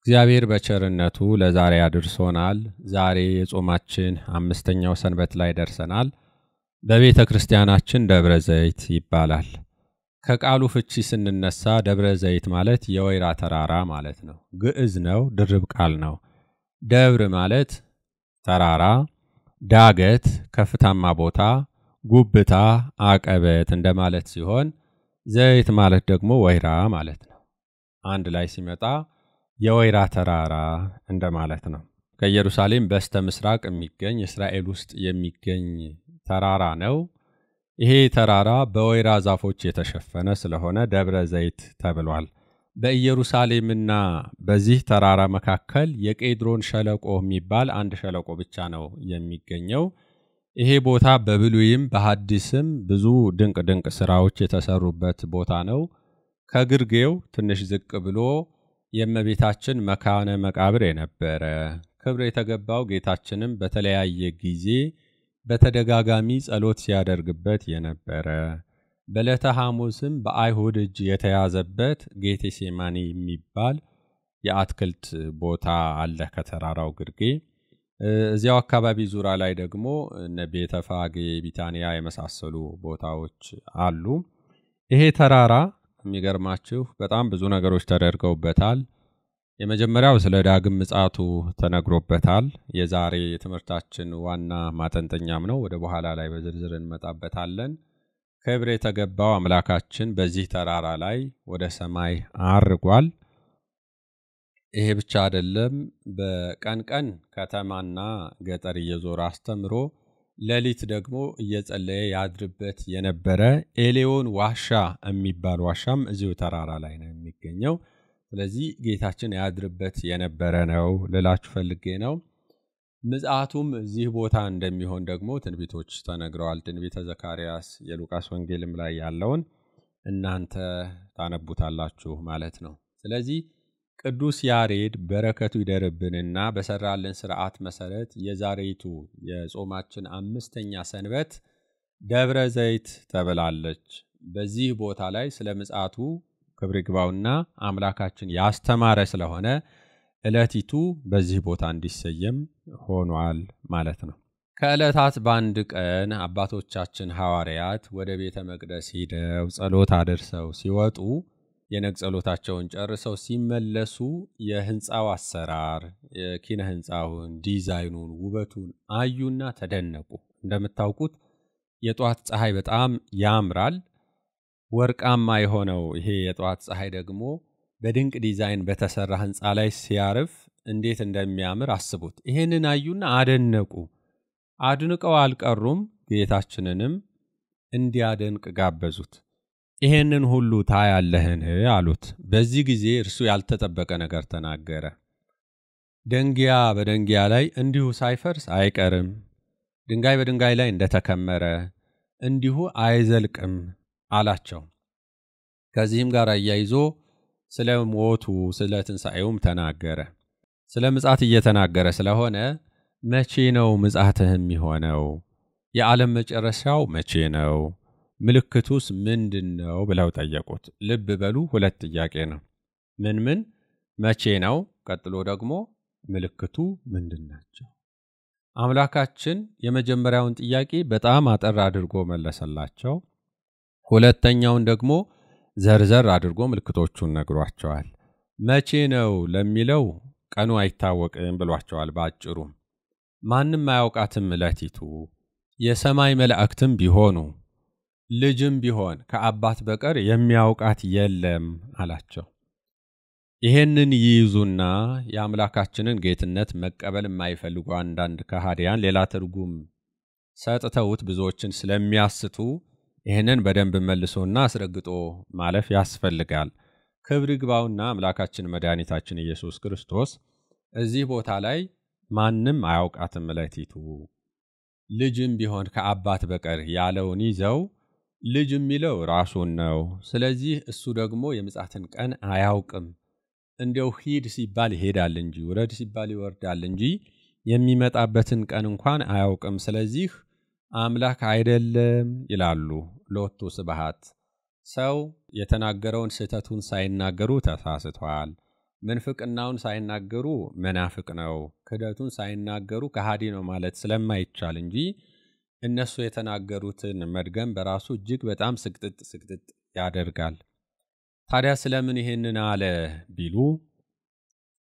እግዚአብሔር በቸርነቱ ለዛሬ አድርሶናል። ዛሬ የጾማችን 5ኛው ሰንበት ላይ ደርሰናል። በቤተ ክርስቲያናችን ደብረ ዘይት ይባላል። ከቃሉ ፍቺ ስንነሳ ደብረ ዘይት ማለት የወይራ ተራራ ማለት ነው። ግዕዝ ነው፣ ድርብ ቃል ነው። ደብር ማለት ተራራ፣ ዳገት ከፍታማ ቦታ፣ ጉብታ አቀበት እንደማለት ሲሆን ዘይት ማለት ደግሞ ወይራ ማለት ነው። አንድ ላይ ሲመጣ የወይራ ተራራ እንደማለት ነው። ከኢየሩሳሌም በስተ ምስራቅ የሚገኝ እስራኤል ውስጥ የሚገኝ ተራራ ነው። ይሄ ተራራ በወይራ ዛፎች የተሸፈነ ስለሆነ ደብረ ዘይት ተብሏል። በኢየሩሳሌምና በዚህ ተራራ መካከል የቄድሮን ሸለቆ የሚባል አንድ ሸለቆ ብቻ ነው የሚገኘው። ይሄ ቦታ በብሉይም በሐዲስም ብዙ ድንቅ ስራዎች የተሰሩበት ቦታ ነው። ከግርጌው ትንሽ ዝቅ ብሎ የእመቤታችን መካነ መቃብር የነበረ ክብር የተገባው ጌታችንም በተለያየ ጊዜ በተደጋጋሚ ጸሎት ሲያደርግበት የነበረ በዕለተ ሐሙስም በአይሁድ እጅ የተያዘበት ጌቴሴማኒ የሚባል የአትክልት ቦታ አለ ከተራራው ግርጌ። እዚያው አካባቢ ዙራ ላይ ደግሞ እነ ቤተፋጌ፣ ቢታንያ የመሳሰሉ ቦታዎች አሉ። ይሄ ተራራ የሚገርማችሁ በጣም ብዙ ነገሮች ተደርገውበታል። የመጀመሪያው ስለ ዳግም ምጽአቱ ተነግሮበታል። የዛሬ የትምህርታችን ዋና ማጠንጠኛም ነው። ወደ በኋላ ላይ በዝርዝር እንመጣበታለን። ክብር የተገባው አምላካችን በዚህ ተራራ ላይ ወደ ሰማይ አርጓል። ይሄ ብቻ አይደለም። በቀን ቀን ከተማና ገጠር እየዞረ አስተምሮ ሌሊት ደግሞ እየጸለየ ያድርበት የነበረ ኤሌዮን ዋሻ የሚባል ዋሻም እዚሁ ተራራ ላይ ነው የሚገኘው። ስለዚህ ጌታችን ያድርበት የነበረ ነው ልላችሁ ፈልጌ ነው። ምጽአቱም እዚህ ቦታ እንደሚሆን ደግሞ ትንቢቶች ተነግረዋል። ትንቢተ ዘካርያስ የሉቃስ ወንጌልም ላይ ያለውን እናንተ ታነቡታላችሁ ማለት ነው። ስለዚህ ቅዱስ ያሬድ በረከቱ ይደርብንና በሰራልን ሥርዓት መሰረት የዛሬቱ የጾማችን 5ኛ ሰንበት ደብረ ዘይት ተብላለች። በዚህ ቦታ ላይ ስለ ምጽአቱ ክብር ይግባውና አምላካችን ያስተማረ ስለሆነ ዕለቲቱ በዚህ ቦታ እንዲሰየም ሆኗል ማለት ነው። ከዕለታት በአንድ ቀን አባቶቻችን ሐዋርያት ወደ ቤተ መቅደስ ሄደው ጸሎት አድርሰው ሲወጡ የነግ ጸሎታቸውን ጨርሰው ሲመለሱ የህንጻው አሰራር የኪነ ህንጻውን ዲዛይኑን ውበቱን አዩና ተደነቁ። እንደምታውቁት የጧት ፀሐይ በጣም ያምራል። ወርቃማ የሆነው ይሄ የጧት ፀሐይ ደግሞ በድንቅ ዲዛይን በተሰራ ህንጻ ላይ ሲያርፍ እንዴት እንደሚያምር አስቡት። ይሄንን አዩና አደነቁ። አድንቀው አልቀሩም፣ ጌታችንንም እንዲያደንቅ ጋበዙት። ይሄንን ሁሉ ታያለህን አሉት። በዚህ ጊዜ እርሱ ያልተጠበቀ ነገር ተናገረ። ደንጊያ በደንጊያ ላይ እንዲሁ ሳይፈርስ አይቀርም፣ ድንጋይ በድንጋይ ላይ እንደተከመረ እንዲሁ አይዘልቅም አላቸው። ከዚህም ጋር አያይዞ ስለ ሞቱ ስለ ትንሣኤውም ተናገረ። ስለ ምጽአት እየተናገረ ስለሆነ መቼ ነው ምጽአትህ የሚሆነው? የዓለም መጨረሻው መቼ ነው? ምልክቱስ ምንድነው ብለው ጠየቁት። ልብ በሉ፣ 2 ጥያቄ ነው። ምን መቼ ነው? ቀጥሎ ደግሞ ምልክቱ ምንድናቸው? አምላካችን የመጀመሪያውን ጥያቄ በጣም አጠር አድርጎ መለሰላቸው። ሁለተኛውን ደግሞ ዘርዘር አድርጎ ምልክቶቹን ነግሯቸዋል። መቼ ነው ለሚለው ቀኑ አይታወቅም ብሏቸዋል። ባጭሩ ማንም አያውቃትም ዕለቲቱ፣ የሰማይ መላእክትም ቢሆኑ ልጅም ቢሆን ከአባት በቀር የሚያውቃት የለም አላቸው። ይሄንን ይይዙና የአምላካችንን ጌትነት መቀበል የማይፈልጉ አንዳንድ ከሃዲያን ሌላ ትርጉም ሰጥተውት ብዙዎችን ስለሚያስቱ ይሄንን በደንብ መልሶና አስረግጦ ማለፍ ያስፈልጋል። ክብር ይግባውና አምላካችን መድኃኒታችን ኢየሱስ ክርስቶስ እዚህ ቦታ ላይ ማንም አያውቃትም ዕለቲቱ፣ ልጅም ቢሆን ከአባት በቀር ያለውን ይዘው ልጅ የሚለው ራሱን ነው። ስለዚህ እሱ ደግሞ የምጽአትን ቀን አያውቅም። እንዲያው ሂድ ሲባል ይሄዳል እንጂ ውረድ ሲባል ይወርዳል እንጂ የሚመጣበትን ቀን እንኳን አያውቅም። ስለዚህ አምላክ አይደለም ይላሉ። ሎቱ ስብሐት። ሰው የተናገረውን ስህተቱን ሳይናገሩ ተሳስተዋል። ምንፍቅናውን ሳይናገሩ መናፍቅ ነው፣ ክደቱን ሳይናገሩ ከሃዲ ነው ማለት ስለማይቻል እንጂ እነሱ የተናገሩትን መድገም በራሱ እጅግ በጣም ስቅጥጥ ያደርጋል። ታዲያ ስለምን ይሄንን አለ ቢሉ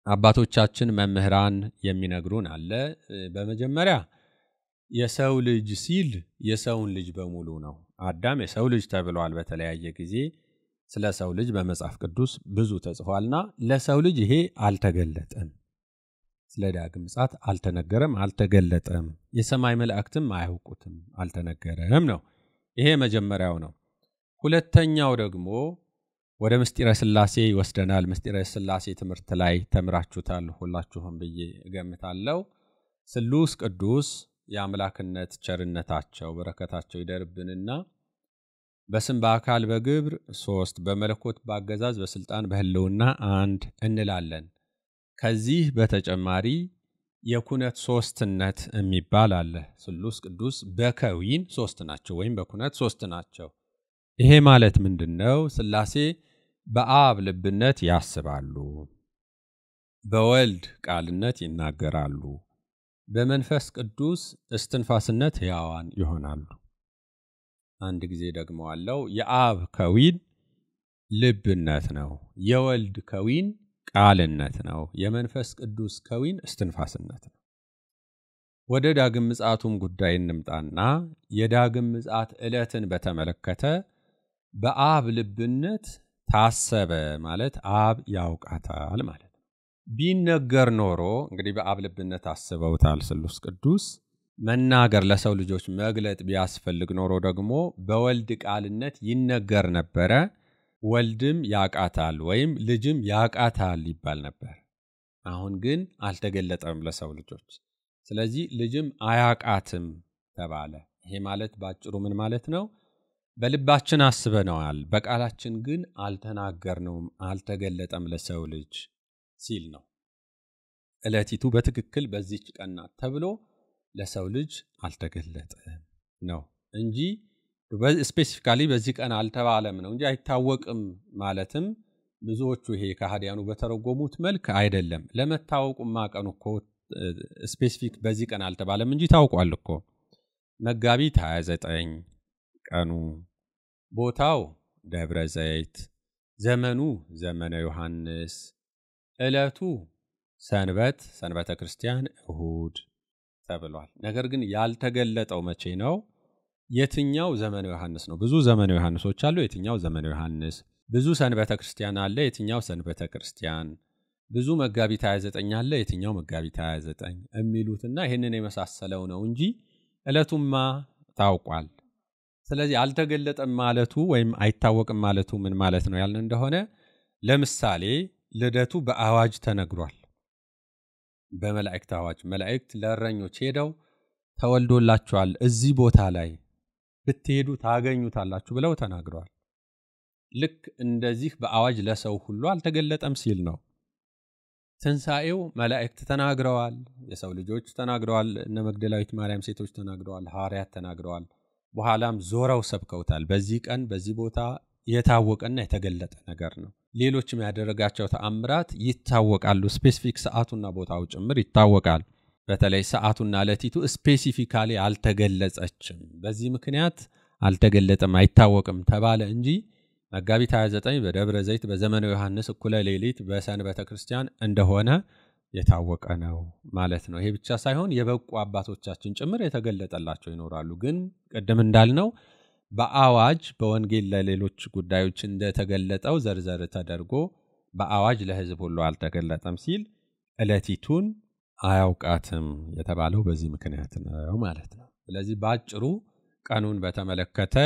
አባቶቻችን መምህራን የሚነግሩን አለ። በመጀመሪያ የሰው ልጅ ሲል የሰውን ልጅ በሙሉ ነው። አዳም የሰው ልጅ ተብሏል። በተለያየ ጊዜ ስለ ሰው ልጅ በመጽሐፍ ቅዱስ ብዙ ተጽፏልና ለሰው ልጅ ይሄ አልተገለጠም። ስለ ዳግም ምጽአት አልተነገረም፣ አልተገለጠም። የሰማይ መላእክትም አያውቁትም፣ አልተነገረም ነው። ይሄ መጀመሪያው ነው። ሁለተኛው ደግሞ ወደ ምስጢረ ሥላሴ ይወስደናል። ምስጢረ ሥላሴ ትምህርት ላይ ተምራችሁታል ሁላችሁም ብዬ እገምታለሁ። ስሉስ ቅዱስ የአምላክነት ቸርነታቸው በረከታቸው ይደርብንና በስም በአካል በግብር ሶስት በመለኮት በአገዛዝ በስልጣን በህልውና አንድ እንላለን። ከዚህ በተጨማሪ የኩነት ሶስትነት የሚባል አለ። ስሉስ ቅዱስ በከዊን ሶስት ናቸው ወይም በኩነት ሶስት ናቸው። ይሄ ማለት ምንድነው? ሥላሴ በአብ ልብነት ያስባሉ፣ በወልድ ቃልነት ይናገራሉ፣ በመንፈስ ቅዱስ እስትንፋስነት ሕያዋን ይሆናሉ። አንድ ጊዜ ደግሞ አለው። የአብ ከዊን ልብነት ነው፣ የወልድ ከዊን ቃልነት ነው፣ የመንፈስ ቅዱስ ከዊን እስትንፋስነት ነው። ወደ ዳግም ምጽአቱም ጉዳይ እንምጣና የዳግም ምጽአት ዕለትን በተመለከተ በአብ ልብነት ታሰበ ማለት አብ ያውቃታል ማለት ነው። ቢነገር ኖሮ እንግዲህ በአብ ልብነት አስበውታል ስሉስ ቅዱስ። መናገር ለሰው ልጆች መግለጥ ቢያስፈልግ ኖሮ ደግሞ በወልድ ቃልነት ይነገር ነበረ። ወልድም ያቃታል ወይም ልጅም ያቃታል ይባል ነበር። አሁን ግን አልተገለጠም ለሰው ልጆች። ስለዚህ ልጅም አያቃትም ተባለ። ይሄ ማለት ባጭሩ ምን ማለት ነው? በልባችን አስበነዋል፣ በቃላችን ግን አልተናገርነውም፣ አልተገለጠም ለሰው ልጅ ሲል ነው። ዕለቲቱ በትክክል በዚህች ቀን ናት ተብሎ ለሰው ልጅ አልተገለጠም ነው እንጂ ስፔሲፊካሊ በዚህ ቀን አልተባለም ነው እንጂ አይታወቅም ማለትም ብዙዎቹ ይሄ ከሃዲያኑ በተረጎሙት መልክ አይደለም። ለመታወቁማ ቀኑ እኮ ስፔሲፊክ በዚህ ቀን አልተባለም እንጂ ታውቋል እኮ። መጋቢት 29 ቀኑ፣ ቦታው ደብረ ዘይት፣ ዘመኑ ዘመነ ዮሐንስ፣ ዕለቱ ሰንበት ሰንበተ ክርስቲያን እሁድ ተብሏል። ነገር ግን ያልተገለጠው መቼ ነው? የትኛው ዘመነ ዮሐንስ ነው? ብዙ ዘመነ ዮሐንሶች አሉ። የትኛው ዘመነ ዮሐንስ? ብዙ ሰንበተ ክርስቲያን አለ። የትኛው ሰንበተ ክርስቲያን? ብዙ መጋቢት 29 አለ። የትኛው መጋቢት 29 የሚሉትና ይሄንን የመሳሰለው ነው እንጂ ዕለቱማ ታውቋል። ስለዚህ አልተገለጠም ማለቱ ወይም አይታወቅም ማለቱ ምን ማለት ነው ያልን እንደሆነ ለምሳሌ ልደቱ በአዋጅ ተነግሯል። በመላእክት አዋጅ መላእክት ለእረኞች ሄደው ተወልዶላችኋል፣ እዚህ ቦታ ላይ ብትሄዱ ታገኙታላችሁ ብለው ተናግረዋል። ልክ እንደዚህ በአዋጅ ለሰው ሁሉ አልተገለጠም ሲል ነው። ትንሣኤው መላእክት ተናግረዋል፣ የሰው ልጆች ተናግረዋል፣ እነ መግደላዊት ማርያም ሴቶች ተናግረዋል፣ ሐዋርያት ተናግረዋል። በኋላም ዞረው ሰብከውታል። በዚህ ቀን በዚህ ቦታ የታወቀና የተገለጠ ነገር ነው። ሌሎችም ያደረጋቸው ተአምራት ይታወቃሉ። ስፔሲፊክ ሰዓቱና ቦታው ጭምር ይታወቃል። በተለይ ሰዓቱና ዕለቲቱ ስፔሲፊካሊ አልተገለጸችም። በዚህ ምክንያት አልተገለጠም፣ አይታወቅም ተባለ እንጂ መጋቢት 29 በደብረ ዘይት በዘመነ ዮሐንስ እኩለ ሌሊት በሰንበተ ክርስቲያን እንደሆነ የታወቀ ነው ማለት ነው። ይሄ ብቻ ሳይሆን የበቁ አባቶቻችን ጭምር የተገለጠላቸው ይኖራሉ። ግን ቀደም እንዳልነው በአዋጅ በወንጌል ለሌሎች ጉዳዮች እንደተገለጠው ዘርዘር ተደርጎ በአዋጅ ለሕዝብ ሁሉ አልተገለጠም ሲል ዕለቲቱን አያውቃትም የተባለው በዚህ ምክንያት ነው ማለት ነው። ስለዚህ ባጭሩ ቀኑን በተመለከተ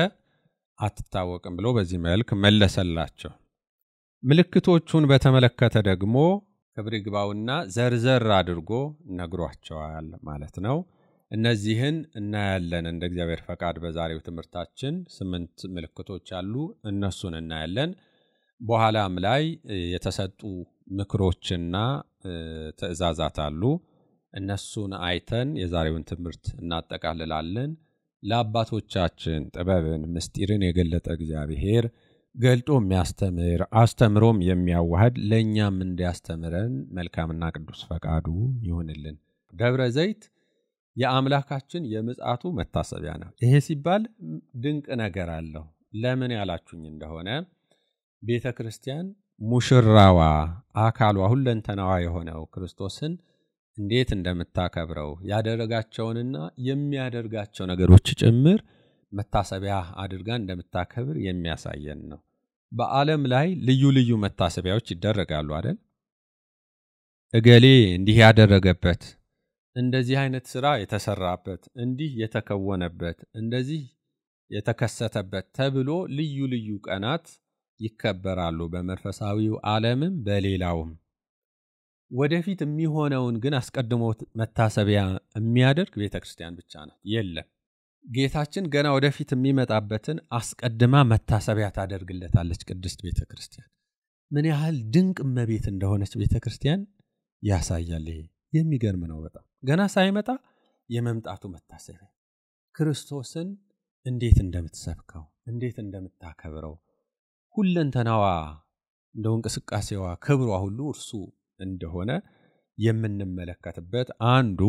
አትታወቅም ብሎ በዚህ መልክ መለሰላቸው። ምልክቶቹን በተመለከተ ደግሞ ክብር ይግባውና ዘርዘር አድርጎ ነግሯቸዋል ማለት ነው። እነዚህን እናያለን እንደ እግዚአብሔር ፈቃድ በዛሬው ትምህርታችን 8 ምልክቶች አሉ። እነሱን እናያለን። በኋላም ላይ የተሰጡ ምክሮችና ትእዛዛት አሉ። እነሱን አይተን የዛሬውን ትምህርት እናጠቃልላለን። ለአባቶቻችን ጥበብን ምስጢርን የገለጠ እግዚአብሔር ገልጦ የሚያስተምር አስተምሮም የሚያዋህድ ለእኛም እንዲያስተምረን መልካምና ቅዱስ ፈቃዱ ይሁንልን። ደብረ ዘይት የአምላካችን የምጽአቱ መታሰቢያ ነው። ይሄ ሲባል ድንቅ ነገር አለው። ለምን ያላችሁኝ እንደሆነ ቤተ ክርስቲያን ሙሽራዋ አካሏ ሁለንተናዋ የሆነው ክርስቶስን እንዴት እንደምታከብረው ያደረጋቸውንና የሚያደርጋቸው ነገሮች ጭምር መታሰቢያ አድርጋ እንደምታከብር የሚያሳየን ነው። በዓለም ላይ ልዩ ልዩ መታሰቢያዎች ይደረጋሉ አይደል? እገሌ እንዲህ ያደረገበት፣ እንደዚህ አይነት ሥራ የተሰራበት፣ እንዲህ የተከወነበት፣ እንደዚህ የተከሰተበት ተብሎ ልዩ ልዩ ቀናት ይከበራሉ በመንፈሳዊው ዓለምም በሌላውም። ወደፊት የሚሆነውን ግን አስቀድሞ መታሰቢያ የሚያደርግ ቤተክርስቲያን ብቻ ናት። የለም ጌታችን ገና ወደፊት የሚመጣበትን አስቀድማ መታሰቢያ ታደርግለታለች ቅድስት ቤተክርስቲያን። ምን ያህል ድንቅ እመቤት እንደሆነች ቤተክርስቲያን ያሳያል። ይሄ የሚገርም ነው በጣም። ገና ሳይመጣ የመምጣቱ መታሰቢያ ክርስቶስን እንዴት እንደምትሰብከው እንዴት እንደምታከብረው ሁለንተናዋ እንደው እንቅስቃሴዋ ክብሯ ሁሉ እርሱ እንደሆነ የምንመለከትበት አንዱ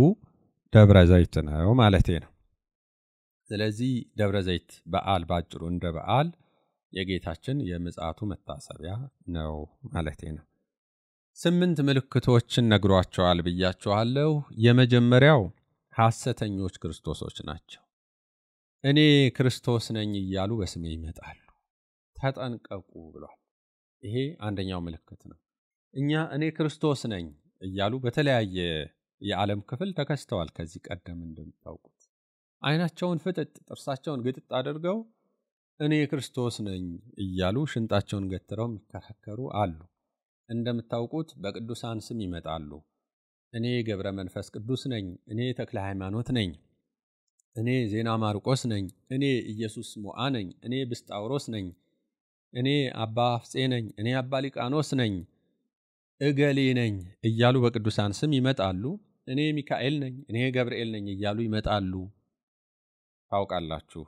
ደብረ ዘይት ነው ማለቴ ነው። ስለዚህ ደብረ ዘይት በዓል ባጭሩ እንደ በዓል የጌታችን የምጽአቱ መታሰቢያ ነው ማለቴ ነው። 8 ምልክቶችን ነግሯቸዋል ብያቸዋለሁ። የመጀመሪያው ሐሰተኞች ክርስቶሶች ናቸው። እኔ ክርስቶስ ነኝ እያሉ በስሜ ይመጣሉ፣ ተጠንቀቁ ብሏል። ይሄ አንደኛው ምልክት ነው። እኔ ክርስቶስ ነኝ እያሉ በተለያየ የዓለም ክፍል ተከስተዋል። ከዚህ ቀደም እንደምታውቁት አይናቸውን ፍጥጥ ጥርሳቸውን ግጥጥ አድርገው እኔ ክርስቶስ ነኝ እያሉ ሽንጣቸውን ገትረው የሚከራከሩ አሉ። እንደምታውቁት በቅዱሳን ስም ይመጣሉ። እኔ ገብረ መንፈስ ቅዱስ ነኝ፣ እኔ ተክለ ሃይማኖት ነኝ፣ እኔ ዜና ማርቆስ ነኝ፣ እኔ ኢየሱስ ሞዓ ነኝ፣ እኔ ብስጣውሮስ ነኝ፣ እኔ አባ አፍጼ ነኝ፣ እኔ አባ ሊቃኖስ ነኝ፣ እገሌ ነኝ እያሉ በቅዱሳን ስም ይመጣሉ። እኔ ሚካኤል ነኝ፣ እኔ ገብርኤል ነኝ እያሉ ይመጣሉ። ታውቃላችሁ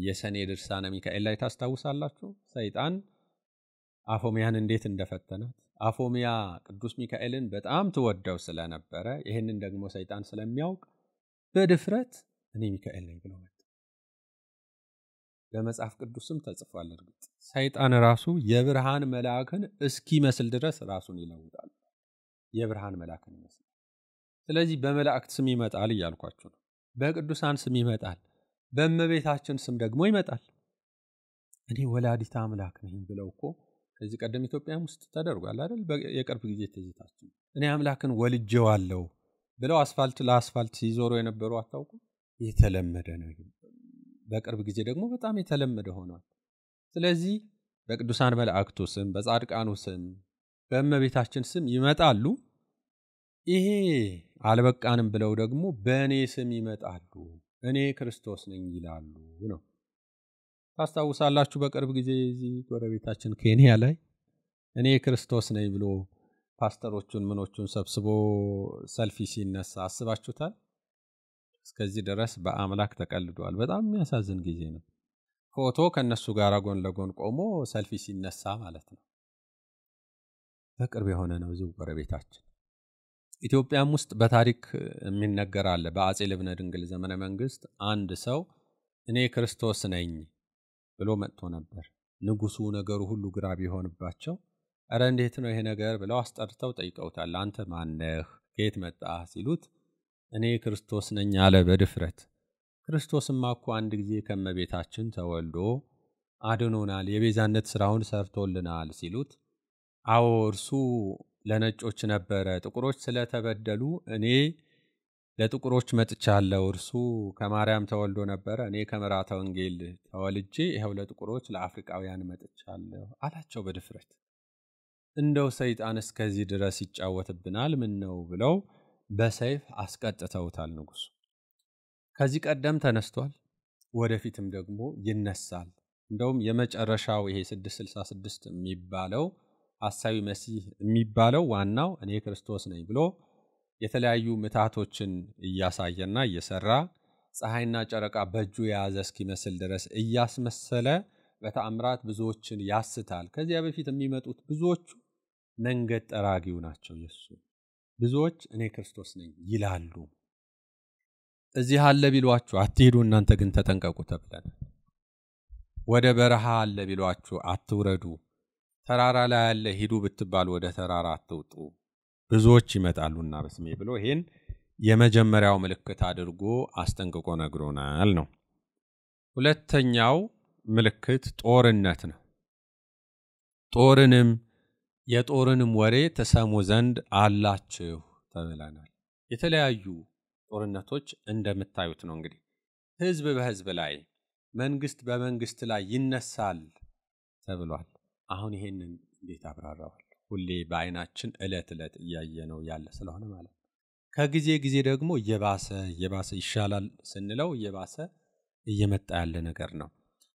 የሰኔ ድርሳነ ሚካኤል ላይ ታስታውሳላችሁ። ሰይጣን አፎሚያን እንዴት እንደፈተናት። አፎሚያ ቅዱስ ሚካኤልን በጣም ትወደው ስለነበረ ይሄንን ደግሞ ሰይጣን ስለሚያውቅ በድፍረት እኔ ሚካኤል ነኝ ብሎ መጣ። በመጽሐፍ ቅዱስም ተጽፏል። እርግጥ ሰይጣን ራሱ የብርሃን መልአክን እስኪመስል ድረስ ራሱን ይለውጣል። የብርሃን መልአክን ይመስላል። ስለዚህ በመላእክት ስም ይመጣል እያልኳችሁ ነው። በቅዱሳን ስም ይመጣል። በእመቤታችን ስም ደግሞ ይመጣል። እኔ ወላዲተ አምላክ ነኝ ብለው እኮ ከዚህ ቀደም ኢትዮጵያም ውስጥ ተደርጓል አይደል? የቅርብ ጊዜ ትዝታችን እኔ አምላክን ወልጄዋለሁ ብለው አስፋልት ለአስፋልት ሲዞሩ የነበሩ አታውቁ? የተለመደ ነው። በቅርብ ጊዜ ደግሞ በጣም የተለመደ ሆኗል። ስለዚህ በቅዱሳን መላእክቱ ስም፣ በጻድቃኑ ስም፣ በእመቤታችን ስም ይመጣሉ። ይሄ አልበቃንም ብለው ደግሞ በእኔ ስም ይመጣሉ፣ እኔ ክርስቶስ ነኝ ይላሉ ነው። ታስታውሳላችሁ በቅርብ ጊዜ እዚህ ጎረቤታችን ኬንያ ላይ እኔ ክርስቶስ ነኝ ብሎ ፓስተሮቹን ምኖቹን ሰብስቦ ሰልፊ ሲነሳ አስባችሁታል? እስከዚህ ድረስ በአምላክ ተቀልዷል። በጣም የሚያሳዝን ጊዜ ነው። ፎቶ ከነሱ ጋር ጎን ለጎን ቆሞ ሰልፊ ሲነሳ ማለት ነው። በቅርብ የሆነ ነው እዚሁ ጎረቤታችን። ኢትዮጵያም ውስጥ በታሪክ የሚነገር አለ። በአጼ ልብነ ድንግል ዘመነ መንግስት አንድ ሰው እኔ ክርስቶስ ነኝ ብሎ መጥቶ ነበር። ንጉሱ ነገሩ ሁሉ ግራ ቢሆንባቸው አረ እንዴት ነው ይሄ ነገር ብለው አስጠርተው ጠይቀውታል። አንተ ማን ነህ? ከየት መጣህ? ሲሉት እኔ ክርስቶስ ነኝ አለ በድፍረት። ክርስቶስማ እኮ አንድ ጊዜ ከመቤታችን ተወልዶ አድኖናል፣ የቤዛነት ስራውን ሰርቶልናል ሲሉት አዎ እርሱ ለነጮች ነበረ፣ ጥቁሮች ስለተበደሉ እኔ ለጥቁሮች መጥቻለሁ፣ እርሱ ከማርያም ተወልዶ ነበረ፣ እኔ ከምራተ ወንጌል ተወልጄ ይኸው ለጥቁሮች ለአፍሪካውያን መጥቻለሁ አላቸው በድፍረት። እንደው ሰይጣን እስከዚህ ድረስ ይጫወትብናል ምን ነው ብለው በሰይፍ አስቀጥተውታል ንጉሱ። ከዚህ ቀደም ተነስቷል፣ ወደፊትም ደግሞ ይነሳል። እንደውም የመጨረሻው ይሄ 666 የሚባለው ሐሳዊ መሲህ የሚባለው ዋናው እኔ ክርስቶስ ነኝ ብሎ የተለያዩ ምታቶችን እያሳየና እየሰራ ፀሐይና ጨረቃ በእጁ የያዘ እስኪመስል ድረስ እያስመሰለ በተአምራት ብዙዎችን ያስታል። ከዚያ በፊት የሚመጡት ብዙዎቹ መንገድ ጠራጊው ናቸው። ኢየሱስ ብዙዎች እኔ ክርስቶስ ነኝ ይላሉ። እዚህ አለ ቢሏችሁ አትሄዱ፣ እናንተ ግን ተጠንቀቁ ተብለን። ወደ በረሃ አለ ቢሏችሁ አትውረዱ፣ ተራራ ላይ አለ ሂዱ ብትባሉ ወደ ተራራ አትውጡ፣ ብዙዎች ይመጣሉና በስሜ ብሎ ይሄን የመጀመሪያው ምልክት አድርጎ አስጠንቅቆ ነግሮናል ነው። ሁለተኛው ምልክት ጦርነት ነው። የጦርንም ወሬ ተሰሙ ዘንድ አላችሁ ተብለናል። የተለያዩ ጦርነቶች እንደምታዩት ነው። እንግዲህ ህዝብ በህዝብ ላይ፣ መንግስት በመንግስት ላይ ይነሳል ተብሏል። አሁን ይሄንን እንዴት አብራራዋል? ሁሌ በአይናችን ዕለት እያየነው ያለ ስለሆነ ማለት ነው። ከጊዜ ጊዜ ደግሞ እየባሰ ይሻላል ስንለው እየባሰ እየመጣ ያለ ነገር ነው።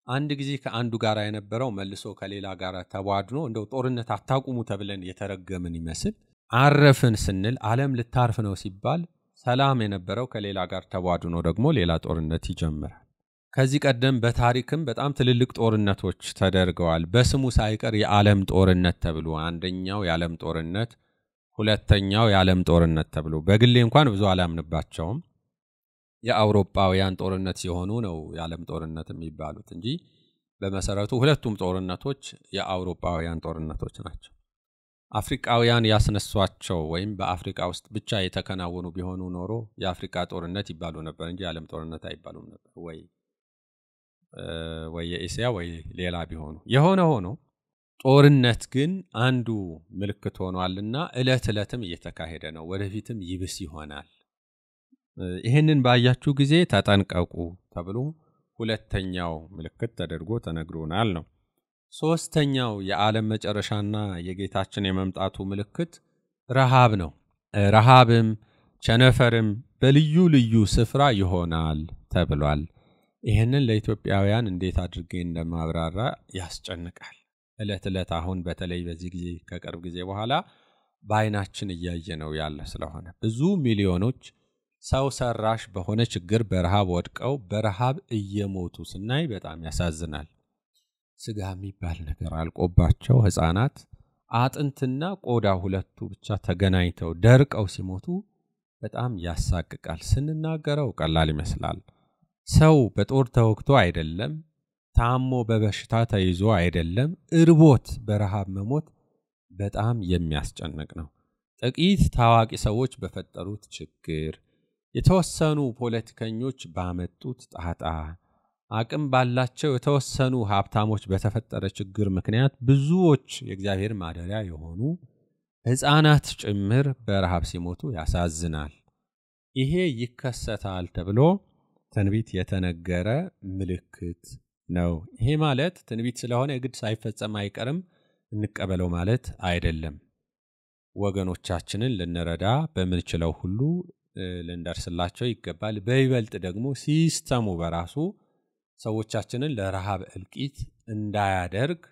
አንድ ጊዜ ከአንዱ ጋር የነበረው መልሶ ከሌላ ጋር ተቧድኖ እንደው ጦርነት አታቁሙ ተብለን የተረገምን ይመስል አረፍን ስንል ዓለም ልታርፍ ነው ሲባል ሰላም የነበረው ከሌላ ጋር ተቧድኖ ደግሞ ሌላ ጦርነት ይጀምራል። ከዚህ ቀደም በታሪክም በጣም ትልልቅ ጦርነቶች ተደርገዋል። በስሙ ሳይቀር የዓለም ጦርነት ተብሎ አንደኛው የዓለም ጦርነት፣ ሁለተኛው የዓለም ጦርነት ተብሎ በግሌ እንኳን ብዙ አላምንባቸውም። የአውሮፓውያን ጦርነት ሲሆኑ ነው የዓለም ጦርነት የሚባሉት እንጂ በመሰረቱ ሁለቱም ጦርነቶች የአውሮፓውያን ጦርነቶች ናቸው። አፍሪካውያን ያስነሷቸው ወይም በአፍሪካ ውስጥ ብቻ የተከናወኑ ቢሆኑ ኖሮ የአፍሪካ ጦርነት ይባሉ ነበር እንጂ የዓለም ጦርነት አይባሉም ነበር። ወይ የኤስያ ወይ ሌላ ቢሆኑ። የሆነ ሆኖ ጦርነት ግን አንዱ ምልክት ሆኗልና ዕለትም እየተካሄደ ነው። ወደፊትም ይብስ ይሆናል። ይሄንን ባያችሁ ጊዜ ተጠንቀቁ ተብሎ ሁለተኛው ምልክት ተደርጎ ተነግሮናል ነው። ሶስተኛው የዓለም መጨረሻና የጌታችን የመምጣቱ ምልክት ረሃብ ነው። ረሃብም ቸነፈርም በልዩ ልዩ ስፍራ ይሆናል ተብሏል። ይሄንን ለኢትዮጵያውያን እንዴት አድርጌ እንደማብራራ ያስጨንቃል። ዕለት አሁን በተለይ በዚህ ጊዜ ከቅርብ ጊዜ በኋላ በአይናችን እያየ ነው ያለ ስለሆነ ብዙ ሚሊዮኖች ሰው ሰራሽ በሆነ ችግር በረሃብ ወድቀው በረሃብ እየሞቱ ስናይ በጣም ያሳዝናል። ስጋ የሚባል ነገር አልቆባቸው ህፃናት አጥንትና ቆዳ ሁለቱ ብቻ ተገናኝተው ደርቀው ሲሞቱ በጣም ያሳቅቃል። ስንናገረው ቀላል ይመስላል። ሰው በጦር ተወግቶ አይደለም፣ ታሞ በበሽታ ተይዞ አይደለም፣ እርቦት በረሃብ መሞት በጣም የሚያስጨንቅ ነው። ጥቂት ታዋቂ ሰዎች በፈጠሩት ችግር፣ የተወሰኑ ፖለቲከኞች ባመጡት ጣጣ፣ አቅም ባላቸው የተወሰኑ ሀብታሞች በተፈጠረ ችግር ምክንያት ብዙዎች የእግዚአብሔር ማደሪያ የሆኑ ህፃናት ጭምር በረሃብ ሲሞቱ ያሳዝናል። ይሄ ይከሰታል ተብሎ ትንቢት የተነገረ ምልክት ነው። ይሄ ማለት ትንቢት ስለሆነ የግድ ሳይፈጸም አይቀርም እንቀበለው ማለት አይደለም። ወገኖቻችንን ልንረዳ በምንችለው ሁሉ ልንደርስላቸው ይገባል። በይበልጥ ደግሞ ሲስተሙ በራሱ ሰዎቻችንን ለረሃብ እልቂት እንዳያደርግ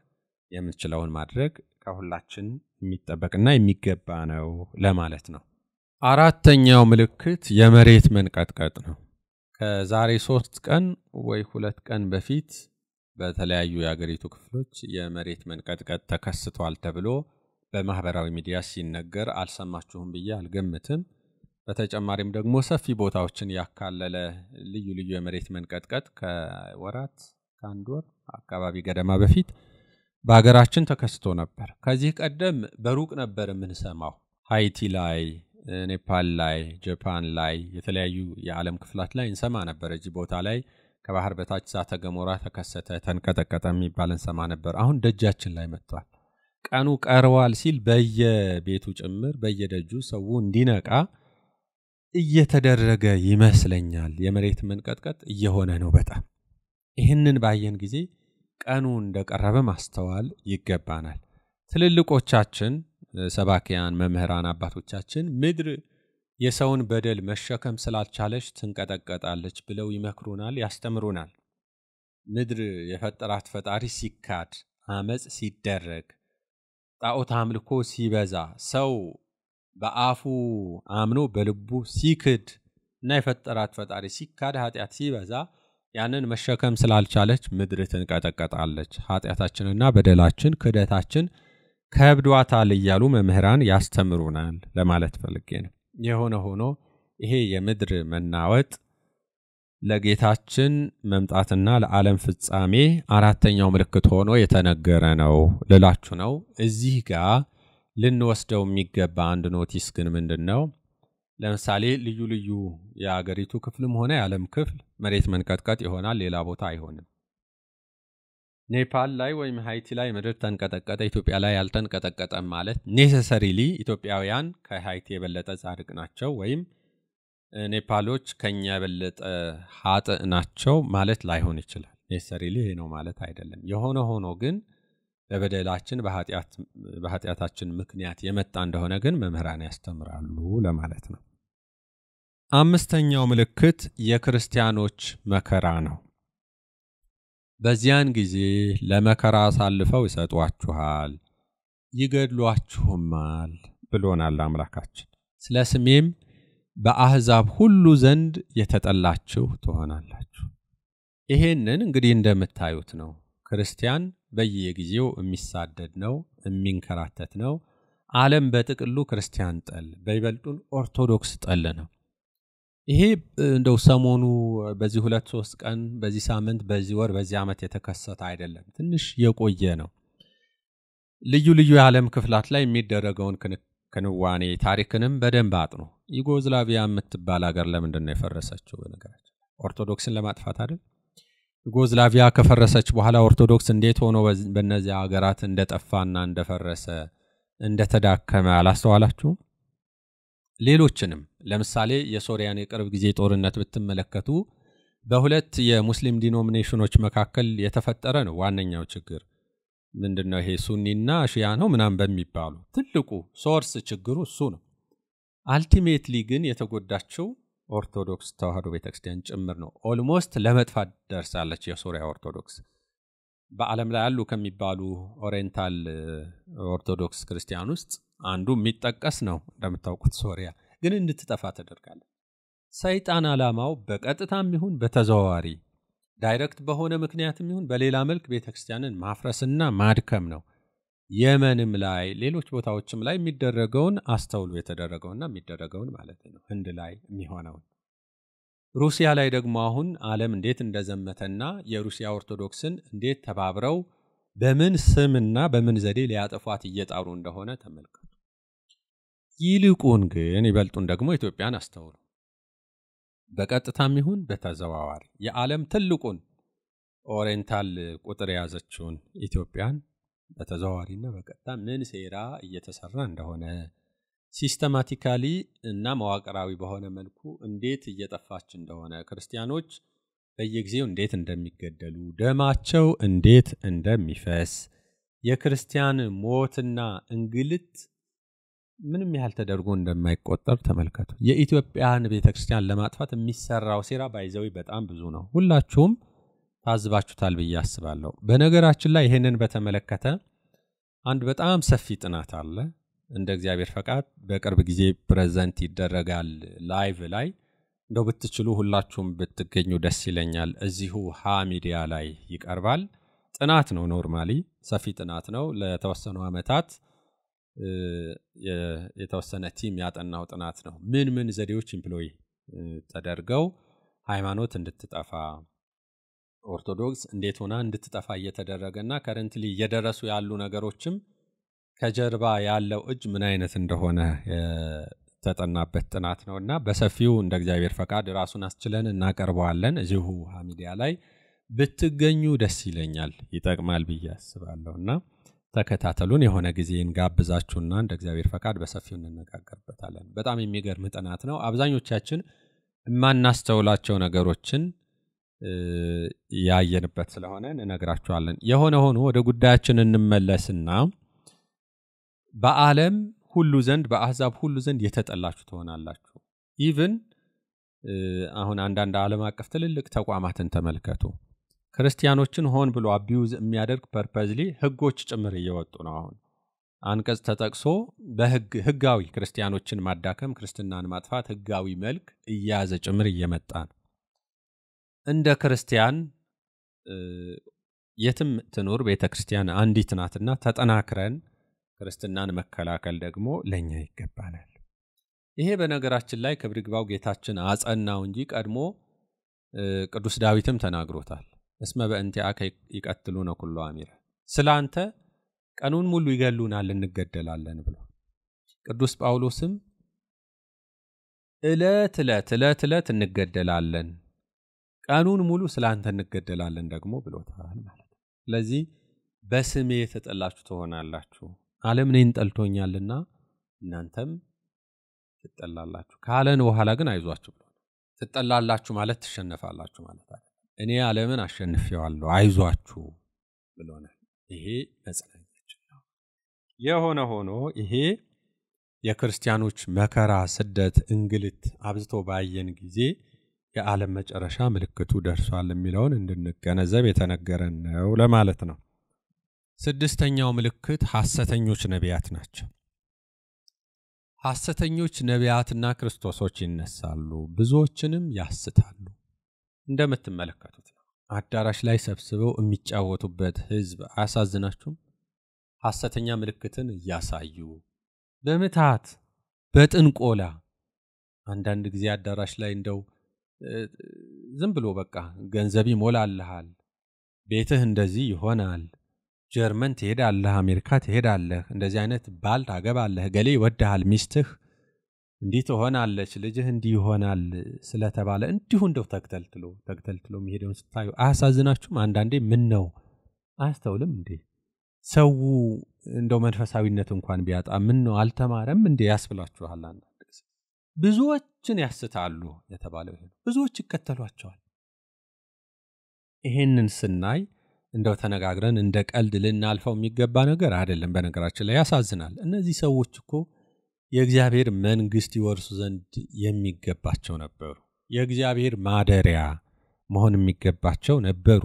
የምንችለውን ማድረግ ከሁላችን የሚጠበቅና የሚገባ ነው ለማለት ነው። አራተኛው ምልክት የመሬት መንቀጥቀጥ ነው። ከዛሬ 3 ቀን ወይ 2 ቀን በፊት በተለያዩ የአገሪቱ ክፍሎች የመሬት መንቀጥቀጥ ተከስቷል ተብሎ በማህበራዊ ሚዲያ ሲነገር አልሰማችሁም ብዬ አልገምትም። በተጨማሪም ደግሞ ሰፊ ቦታዎችን ያካለለ ልዩ የመሬት መንቀጥቀጥ ከአንድ ወር አካባቢ ገደማ በፊት በአገራችን ተከስቶ ነበር። ከዚህ ቀደም በሩቅ ነበር የምንሰማው። ሃይቲ ላይ፣ ኔፓል ላይ፣ ጃፓን ላይ የተለያዩ የዓለም ክፍላት ላይ እንሰማ ነበር። እዚህ ቦታ ላይ ከባህር በታች እሳተ ገሞራ ተከሰተ፣ ተንቀጠቀጠ የሚባል እንሰማ ነበር። አሁን ደጃችን ላይ መጥቷል። ቀኑ ቀርቧል ሲል በየቤቱ ጭምር በየደጁ ሰው እንዲነቃ እየተደረገ ይመስለኛል። የመሬት መንቀጥቀጥ እየሆነ ነው በጣም። ይህንን ባየን ጊዜ ቀኑ እንደቀረበ ማስተዋል ይገባናል። ትልልቆቻችን ሰባኪያን፣ መምህራን፣ አባቶቻችን ምድር የሰውን በደል መሸከም ስላልቻለች ትንቀጠቀጣለች ብለው ይመክሩናል፣ ያስተምሩናል። ምድር የፈጠራት ፈጣሪ ሲካድ፣ አመጽ ሲደረግ፣ ጣዖት አምልኮ ሲበዛ፣ ሰው በአፉ አምኖ በልቡ ሲክድ እና የፈጠራት ፈጣሪ ሲካድ ኃጢአት ሲበዛ ያንን መሸከም ስላልቻለች ምድር ትንቀጠቀጣለች። ኃጢአታችንና በደላችን ክደታችን ከብዷታል እያሉ መምህራን ያስተምሩናል ለማለት ፈልጌ ነው። የሆነ ሆኖ ይሄ የምድር መናወጥ ለጌታችን መምጣትና ለዓለም ፍጻሜ አራተኛው ምልክት ሆኖ የተነገረ ነው ልላችሁ ነው። እዚህ ጋር ልንወስደው የሚገባ አንድ ኖቲስ ግን ምንድነው? ለምሳሌ ልዩ ልዩ የአገሪቱ ክፍልም ሆነ የዓለም ክፍል መሬት መንቀጥቀጥ ይሆናል፣ ሌላ ቦታ አይሆንም። ኔፓል ላይ ወይም ሃይቲ ላይ ምድር ተንቀጠቀጠ፣ ኢትዮጵያ ላይ ያልተንቀጠቀጠም ማለት ኔሰሰሪሊ ኢትዮጵያውያን ከሃይቲ የበለጠ ጻድቅ ናቸው ወይም ኔፓሎች ከኛ የበለጠ ኃጥእ ናቸው ማለት ላይሆን ይችላል። ኔሰሰሪሊ ይሄ ነው ማለት አይደለም። የሆነ ሆኖ ግን በበደላችን በኃጢአታችን ምክንያት የመጣ እንደሆነ ግን መምህራን ያስተምራሉ ለማለት ነው። አምስተኛው ምልክት የክርስቲያኖች መከራ ነው። በዚያን ጊዜ ለመከራ አሳልፈው ይሰጧችኋል፣ ይገድሏችሁማል ብሎናል አምላካችን። ስለ ስሜም በአሕዛብ ሁሉ ዘንድ የተጠላችሁ ትሆናላችሁ። ይሄንን እንግዲህ እንደምታዩት ነው። ክርስቲያን በየጊዜው የሚሳደድ ነው፣ የሚንከራተት ነው። ዓለም በጥቅሉ ክርስቲያን ጠል፣ በይበልጡን ኦርቶዶክስ ጠል ነው። ይሄ እንደው ሰሞኑ በዚህ 2-3 ቀን በዚህ ሳምንት በዚህ ወር በዚህ ዓመት የተከሰተ አይደለም። ትንሽ የቆየ ነው። ልዩ ልዩ የዓለም ክፍላት ላይ የሚደረገውን ክንዋኔ ታሪክንም በደንብ አጥኑ። ዩጎዝላቪያ የምትባል ሀገር ለምንድን ነው የፈረሰችው? በነገራችን ኦርቶዶክስን ለማጥፋት አይደል? ዩጎዝላቪያ ከፈረሰች በኋላ ኦርቶዶክስ እንዴት ሆኖ በእነዚያ ሀገራት እንደጠፋና እንደፈረሰ እንደተዳከመ አላስተዋላችሁም? ሌሎችንም ለምሳሌ የሶሪያን የቅርብ ጊዜ ጦርነት ብትመለከቱ በሁለት የሙስሊም ዲኖሚኔሽኖች መካከል የተፈጠረ ነው ዋነኛው ችግር። ምንድነው ይሄ? ሱኒና ሺያ ነው ምናምን በሚባሉ ትልቁ ሶርስ ችግሩ እሱ ነው። አልቲሜትሊ ግን የተጎዳቸው ኦርቶዶክስ ተዋህዶ ቤተክርስቲያን ጭምር ነው። ኦልሞስት ለመጥፋት ደርሳለች የሶሪያ ኦርቶዶክስ። በዓለም ላይ ያሉ ከሚባሉ ኦሪየንታል ኦርቶዶክስ ክርስቲያን ውስጥ አንዱ የሚጠቀስ ነው። እንደምታውቁት ሶሪያ ግን እንድትጠፋ ተደርጋለች። ሰይጣን ዓላማው በቀጥታም ይሁን በተዘዋዋሪ ዳይሬክት በሆነ ምክንያትም ይሁን በሌላ መልክ ቤተክርስቲያንን ማፍረስና ማድከም ነው። የመንም ላይ ሌሎች ቦታዎችም ላይ የሚደረገውን አስተውሉ። የተደረገውና የሚደረገውን ማለት ነው። ህንድ ላይ የሚሆነው፣ ሩሲያ ላይ ደግሞ አሁን ዓለም እንዴት እንደዘመተና የሩሲያ ኦርቶዶክስን እንዴት ተባብረው በምን ስምና በምን ዘዴ ሊያጠፏት እየጣሩ እንደሆነ ተመልከቱ። ይልቁን ግን ይበልጡን ደግሞ ኢትዮጵያን አስተውሉ። በቀጥታም ይሁን በተዘዋዋሪ የዓለም ትልቁን ኦሪየንታል ቁጥር የያዘችውን ኢትዮጵያን በተዘዋዋሪና በቀጥታ ምን ሴራ እየተሰራ እንደሆነ ሲስተማቲካሊ እና መዋቅራዊ በሆነ መልኩ እንዴት እየጠፋች እንደሆነ ክርስቲያኖች በየጊዜው እንዴት እንደሚገደሉ ደማቸው እንዴት እንደሚፈስ የክርስቲያን ሞትና እንግልት ምንም ያህል ተደርጎ እንደማይቆጠር ተመልከቱ። የኢትዮጵያን ቤተክርስቲያን ለማጥፋት የሚሰራው ሴራ ባይዘው በጣም ብዙ ነው። ሁላችሁም ታዝባችሁታል ብዬ አስባለሁ። በነገራችን ላይ ይሄንን በተመለከተ አንድ በጣም ሰፊ ጥናት አለ። እንደ እግዚአብሔር ፈቃድ በቅርብ ጊዜ ፕሬዘንት ይደረጋል ላይቭ ላይ። እንደው ብትችሉ ሁላችሁም ብትገኙ ደስ ይለኛል። እዚሁ ሃ ሚዲያ ላይ ይቀርባል። ጥናት ነው፣ ኖርማሊ ሰፊ ጥናት ነው። ለተወሰኑ ዓመታት የተወሰነ ቲም ያጠናው ጥናት ነው። ምን ዘዴዎች ኢምፕሎይ ተደርገው ሃይማኖት እንድትጠፋ ኦርቶዶክስ እንዴት ሆና እንድትጠፋ እየተደረገና ከረንትሊ እየደረሱ ያሉ ነገሮችም ከጀርባ ያለው እጅ ምን አይነት እንደሆነ ተጠናበት ጥናት ነውና በሰፊው እንደ እግዚአብሔር ፈቃድ ራሱን አስችለን እናቀርበዋለን። እዚሁ ሚዲያ ላይ ብትገኙ ደስ ይለኛል፣ ይጠቅማል ብዬ አስባለሁና ተከታተሉን። የሆነ ጊዜ እንጋብዛችሁና እንደ እግዚአብሔር ፈቃድ በሰፊው እንነጋገርበታለን። በጣም የሚገርም ጥናት ነው። አብዛኞቻችን የማናስተውላቸው ነገሮችን ያየንበት ስለሆነ እንነግራችኋለን። የሆነ ሆኖ ወደ ጉዳያችን እንመለስና በዓለም ሁሉ ዘንድ በአሕዛብ ሁሉ ዘንድ የተጠላችሁ ትሆናላችሁ። ኢቭን አሁን አንዳንድ ዓለም አቀፍ ትልልቅ ተቋማትን ተመልከቱ። ክርስቲያኖችን ሆን ብሎ አቢዩዝ የሚያደርግ ፐርፐዝሊ ህጎች ጭምር እየወጡ ነው። አሁን አንቀጽ ተጠቅሶ በህጋዊ ክርስቲያኖችን ማዳከም፣ ክርስትናን ማጥፋት ህጋዊ መልክ እያዘ ጭምር እየመጣ ነው። እንደ ክርስቲያን የትም ትኑር ቤተክርስቲያን አንዲት ናትና ተጠናክረን ክርስትናን መከላከል ደግሞ ለኛ ይገባናል። ይሄ በነገራችን ላይ ክብር ይግባው ጌታችን አጸናው እንጂ ቀድሞ ቅዱስ ዳዊትም ተናግሮታል። እስመ በእንቲአከ ይቀትሉነ ኩሉ አሚረ፣ ስላንተ ቀኑን ሙሉ ይገሉናል እንገደላለን ብሎ ቅዱስ ጳውሎስም እለት እለት እንገደላለን ቀኑን ሙሉ ስላንተ እንገደላለን ደግሞ ብሎታል ማለት ነው። ስለዚህ በስሜ የተጠላችሁ ትሆናላችሁ፣ ዓለም እኔን ጠልቶኛልና እናንተም ትጠላላችሁ ካለን በኋላ ግን አይዟችሁ ብሎ ትጠላላችሁ ማለት ትሸነፋላችሁ ማለት አይደለም። እኔ ዓለምን አሸንፌዋለሁ አይዟችሁ ብሎናል። ይሄ መጽናኛችን ነው። የሆነ ሆኖ ይሄ የክርስቲያኖች መከራ፣ ስደት፣ እንግልት አብዝቶ ባየን ጊዜ የዓለም መጨረሻ ምልክቱ ደርሷል የሚለውን እንድንገነዘብ የተነገረን ነው ለማለት ነው። ስድስተኛው ምልክት ሐሰተኞች ነቢያት ናቸው። ሐሰተኞች ነቢያትና ክርስቶሶች ይነሳሉ፣ ብዙዎችንም ያስታሉ። እንደምትመለከቱት ነው። አዳራሽ ላይ ሰብስበው የሚጫወቱበት ህዝብ አያሳዝናችሁም? ሐሰተኛ ምልክትን እያሳዩ በምታት በጥንቆላ አንዳንድ ጊዜ አዳራሽ ላይ እንደው ዝም ብሎ በቃ ገንዘብ ይሞላልሃል፣ ቤትህ እንደዚህ ይሆናል፣ ጀርመን ትሄዳለህ፣ አሜሪካ ትሄዳለህ፣ እንደዚህ አይነት ባል ታገባለህ፣ ገሌ ይወድሃል፣ ሚስትህ እንዲህ ትሆናለች፣ ልጅህ እንዲህ ይሆናል ስለተባለ እንዲሁ እንደው ተክተልትሎ የሚሄደውን ስታዩ አያሳዝናችሁም? አንዳንዴ ምን ነው አያስተውልም እንዴ? ሰው እንደው መንፈሳዊነት እንኳን ቢያጣ ምን ነው አልተማረም እንዴ ያስብላችኋል። አንዳንድ ጊዜ ብዙዎችን ያስታሉ የተባለው ይሄ ብዙዎች ይከተሏቸዋል። ይሄንን ስናይ እንደው ተነጋግረን እንደ ቀልድ ልናልፈው የሚገባ ነገር አይደለም። በነገራችን ላይ ያሳዝናል። እነዚህ ሰዎች እኮ የእግዚአብሔር መንግስት ይወርሱ ዘንድ የሚገባቸው ነበሩ። የእግዚአብሔር ማደሪያ መሆን የሚገባቸው ነበሩ።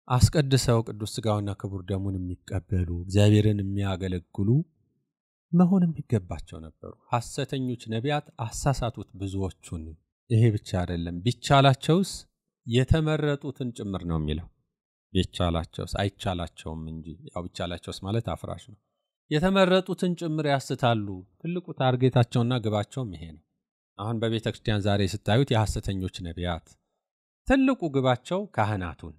አስቀድሰው ቅዱስ ሥጋውና ክቡር ደሙን የሚቀበሉ እግዚአብሔርን የሚያገለግሉ መሆን የሚገባቸው ነበሩ። ሐሰተኞች ነቢያት አሳሳቱት ብዙዎቹን። ይሄ ብቻ አይደለም፣ ቢቻላቸውስ የተመረጡትን ጭምር ነው የሚለው። ቢቻላቸውስ አይቻላቸውም እንጂ ያው ቢቻላቸውስ ማለት አፍራሽ ነው። የተመረጡትን ጭምር ያስታሉ። ትልቁ ታርጌታቸውና ግባቸውም ይሄ ነው። አሁን በቤተ ክርስቲያን ዛሬ ስታዩት የሐሰተኞች ነቢያት ትልቁ ግባቸው ካህናቱን፣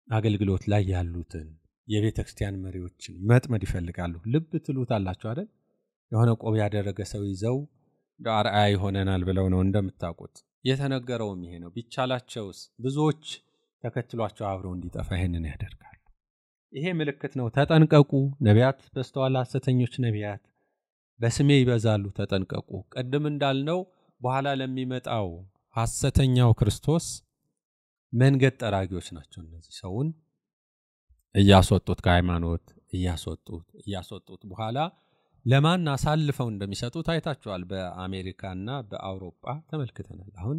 አገልግሎት ላይ ያሉትን የቤተ ክርስቲያን መሪዎችን መጥመድ ይፈልጋሉ። ልብ ትሉታላችሁ አይደል? የሆነ ቆብ ያደረገ ሰው ይዘው አርአያ ይሆነናል ብለው ነው እንደምታውቁት። የተነገረውም ይሄ ነው። ቢቻላቸውስ ብዙዎች ተከትሏቸው አብረው እንዲጠፋ ይሄንን ያደርጋሉ። ይሄ ምልክት ነው። ተጠንቀቁ። ነቢያት በስተዋል፣ ሐሰተኞች ነቢያት በስሜ ይበዛሉ፣ ተጠንቀቁ። ቀደም እንዳልነው በኋላ ለሚመጣው ሐሰተኛው ክርስቶስ መንገድ ጠራጊዎች ናቸው። እነዚህ ሰውን እያስወጡት ከሃይማኖት እያስወጡት በኋላ ለማን አሳልፈው እንደሚሰጡት አይታችኋል። በአሜሪካና በአውሮፓ ተመልክተናል። አሁን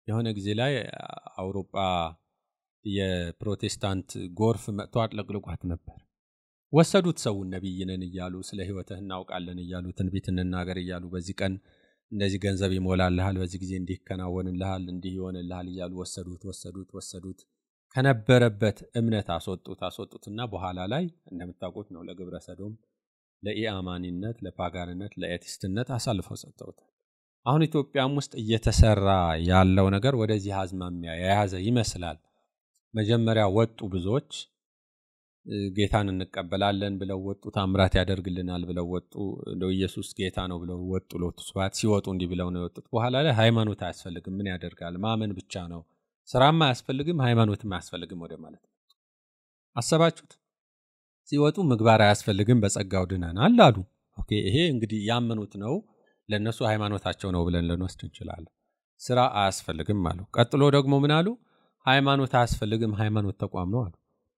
የሆነ ጊዜ ላይ አውሮፓ የፕሮቴስታንት ጎርፍ መጥቶ አጥለቅልቋት ነበር። ወሰዱት። ሰውን ነብይ ነን እያሉ ስለ ህይወትህ እናውቃለን እያሉ ትንቢት እንናገር እያሉ በዚህ ቀን እንደዚህ ገንዘብ ይሞላልሃል፣ በዚህ ጊዜ እንዲህ ይከናወንልሃል፣ እንዲህ ይሆንልሃል እያሉ ወሰዱት። ከነበረበት እምነት አስወጡትና በኋላ ላይ እንደምታውቁት ነው ለግብረ ሰዶም፣ ለኢአማኒነት፣ ለፓጋንነት፣ ለኤቲስትነት አሳልፈው ሰጥተውታል። አሁን ኢትዮጵያም ውስጥ እየተሰራ ያለው ነገር ወደዚህ አዝማሚያ የያዘ ይመስላል። መጀመሪያ ወጡ ብዙዎች ጌታን እንቀበላለን ብለው ወጡ፣ ታምራት ያደርግልናል ብለው ወጡ፣ እንደው ኢየሱስ ጌታ ነው ብለው ወጡ። ሎቱ ስብሐት ሲወጡ እንዲህ ብለው ነው የወጡት። በኋላ ላይ ሃይማኖት አያስፈልግም፣ ምን ያደርጋል ማመን ብቻ ነው፣ ስራም አያስፈልግም፣ ሃይማኖትም አያስፈልግም ወደ ማለት ነው። አሰባችሁት? ሲወጡ ምግባር አያስፈልግም፣ በጸጋው ድነናል አሉ። ኦኬ፣ ይሄ እንግዲህ ያመኑት ነው፣ ለነሱ ሃይማኖታቸው ነው ብለን ልንወስድ እንችላለን። ስራ አያስፈልግም አሉ። ቀጥሎ ደግሞ ምን አሉ? ሃይማኖት አያስፈልግም፣ ሃይማኖት ተቋም ነው አሉ።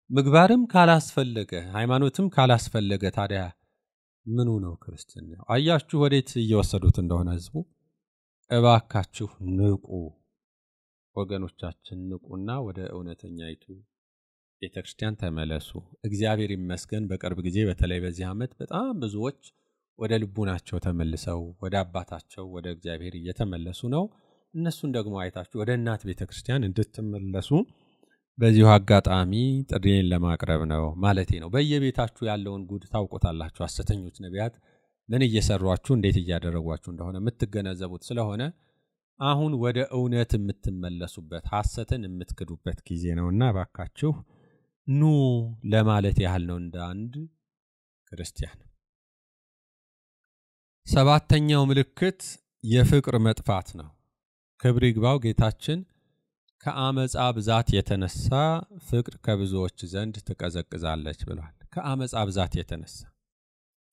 ምግባርም ካላስፈለገ ሃይማኖትም ካላስፈለገ ታዲያ ምኑ ነው ክርስትና? አያችሁ ወዴት እየወሰዱት እንደሆነ ህዝቡ። እባካችሁ ንቁ ወገኖቻችን፣ ንቁና ወደ እውነተኛይቱ ቤተክርስቲያን ተመለሱ። እግዚአብሔር ይመስገን በቅርብ ጊዜ በተለይ በዚህ ዓመት በጣም ብዙዎች ወደ ልቡናቸው ተመልሰው ወደ አባታቸው ወደ እግዚአብሔር እየተመለሱ ነው። እነሱን ደግሞ አይታችሁ ወደ እናት ቤተክርስቲያን እንድትመለሱ በዚሁ አጋጣሚ ጥሪዬን ለማቅረብ ነው ማለቴ ነው። በየቤታችሁ ያለውን ጉድ ታውቁታላችሁ። ሐሰተኞች ነቢያት ምን እየሰሯችሁ እንዴት እያደረጓችሁ እንደሆነ የምትገነዘቡት ስለሆነ አሁን ወደ እውነት የምትመለሱበት ሐሰትን የምትክዱበት ጊዜ ነውና ባካችሁ ኑ ለማለት ያህል ነው እንደ አንድ ክርስቲያን። ሰባተኛው ምልክት የፍቅር መጥፋት ነው። ክብር ይግባው ጌታችን ከአመጻ ብዛት የተነሳ ፍቅር ከብዙዎች ዘንድ ትቀዘቅዛለች ብሏል። ከአመጻ ብዛት የተነሳ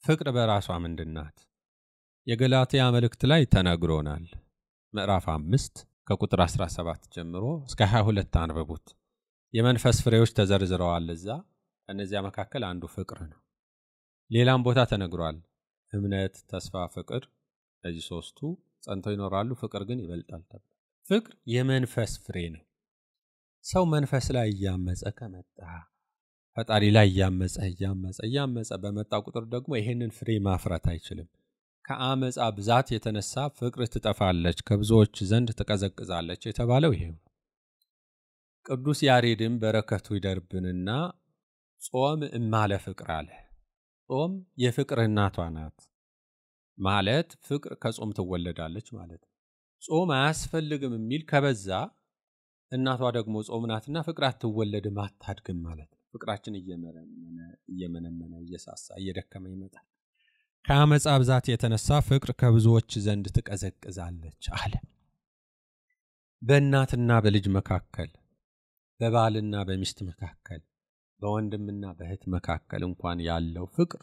ፍቅር በራሷ ምንድናት? የገላትያ መልእክት ላይ ተነግሮናል። ምዕራፍ 5 ከቁጥር 17 ጀምሮ እስከ 22 አንብቡት። የመንፈስ ፍሬዎች ተዘርዝረዋል እዛ። እነዚያ መካከል አንዱ ፍቅር ነው። ሌላም ቦታ ተነግሯል። እምነት፣ ተስፋ፣ ፍቅር እነዚህ ሶስቱ ጸንተው ይኖራሉ፣ ፍቅር ግን ይበልጣል ተብሏል። ፍቅር የመንፈስ ፍሬ ነው። ሰው መንፈስ ላይ እያመፀ ከመጣ ፈጣሪ ላይ እያመፀ በመጣ ቁጥር ደግሞ ይሄንን ፍሬ ማፍራት አይችልም። ከአመጻ ብዛት የተነሳ ፍቅር ትጠፋለች፣ ከብዙዎች ዘንድ ትቀዘቅዛለች የተባለው ይሄ ነው። ቅዱስ ያሬድም በረከቱ ይደርብንና ጾም እማለ ፍቅር አለ። ጾም የፍቅር እናቷ ናት ማለት ፍቅር ከጾም ትወለዳለች ማለት ነው። ጾም አያስፈልግም የሚል ከበዛ እናቷ ደግሞ ጾም ናትና ፍቅር አትወለድም አታድግም ማለት ነው። ፍቅራችን እየመነመነ እየሳሳ እየደከመ ይመጣል። ከአመጻ ብዛት የተነሳ ፍቅር ከብዙዎች ዘንድ ትቀዘቅዛለች አለ። በእናትና በልጅ መካከል፣ በባልና በሚስት መካከል፣ በወንድምና በእህት መካከል እንኳን ያለው ፍቅር፣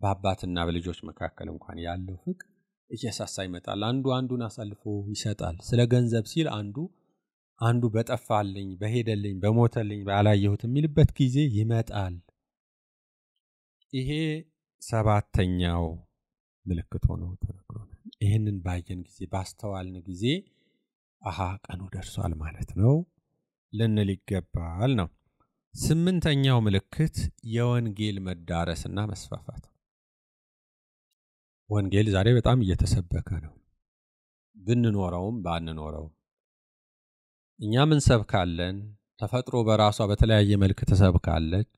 በአባትና በልጆች መካከል እንኳን ያለው ፍቅር እየሳሳ ይመጣል። አንዱ አንዱን አሳልፎ ይሰጣል። ስለ ገንዘብ ሲል አንዱ በጠፋልኝ፣ በሄደልኝ፣ በሞተልኝ፣ ባላየሁት የሚልበት ጊዜ ይመጣል። ይሄ ሰባተኛው ምልክት ሆኖ ተነግሮናል። ይህንን ባየን ጊዜ ባስተዋልን ጊዜ አሃ ቀኑ ደርሷል ማለት ነው ልንል ይገባል ነው። ስምንተኛው ምልክት የወንጌል መዳረስና መስፋፋት። ወንጌል ዛሬ በጣም እየተሰበከ ነው። ብንኖረውም ባንኖረውም እኛም እንሰብካለን። ተፈጥሮ በራሷ በተለያየ መልክ ተሰብካለች።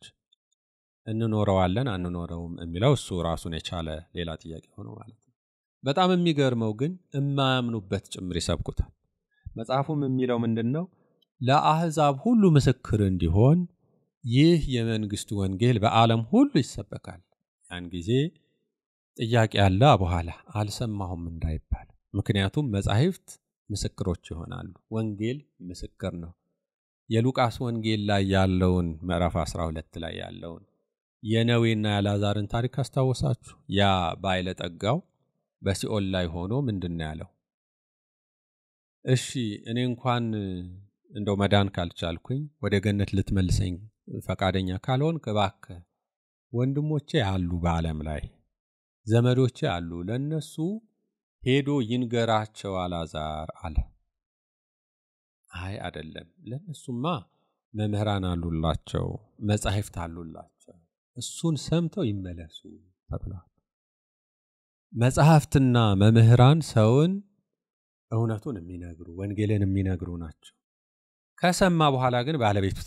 እንኖረዋለን አንኖረውም የሚለው እሱ ራሱን የቻለ ሌላ ጥያቄ ሆኖ ማለት ነው። በጣም የሚገርመው ግን የማያምኑበት ጭምር ይሰብኩታል። መጽሐፉም የሚለው ምንድነው? ለአሕዛብ ሁሉ ምስክር እንዲሆን ይህ የመንግስቱ ወንጌል በዓለም ሁሉ ይሰበካል። ያን ጊዜ ጥያቄ አለ በኋላ አልሰማሁም እንዳይባል። ምክንያቱም መጻሕፍት ምስክሮች ይሆናሉ። ወንጌል ምስክር ነው። የሉቃስ ወንጌል ላይ ያለውን ምዕራፍ 12 ላይ ያለውን የነዌና ያላዛርን ታሪክ አስታወሳችሁ? ያ ባለጠጋው በሲኦል ላይ ሆኖ ምንድነው ያለው? እሺ እኔ እንኳን እንደው መዳን ካልቻልኩኝ ወደ ገነት ልትመልሰኝ ፈቃደኛ ካልሆንክ እባክህ ወንድሞቼ አሉ በዓለም ላይ ዘመዶቼ አሉ፣ ለነሱ ሄዶ ይንገራቸው አላዛር አለ። አይ አይደለም፣ ለነሱማ መምህራን አሉላቸው፣ መጻሕፍት አሉላቸው፣ እሱን ሰምተው ይመለሱ ተብሏል። መጻሕፍትና መምህራን ሰውን እውነቱን የሚነግሩ ወንጌልን የሚነግሩ ናቸው። ከሰማ በኋላ ግን ባለቤቱ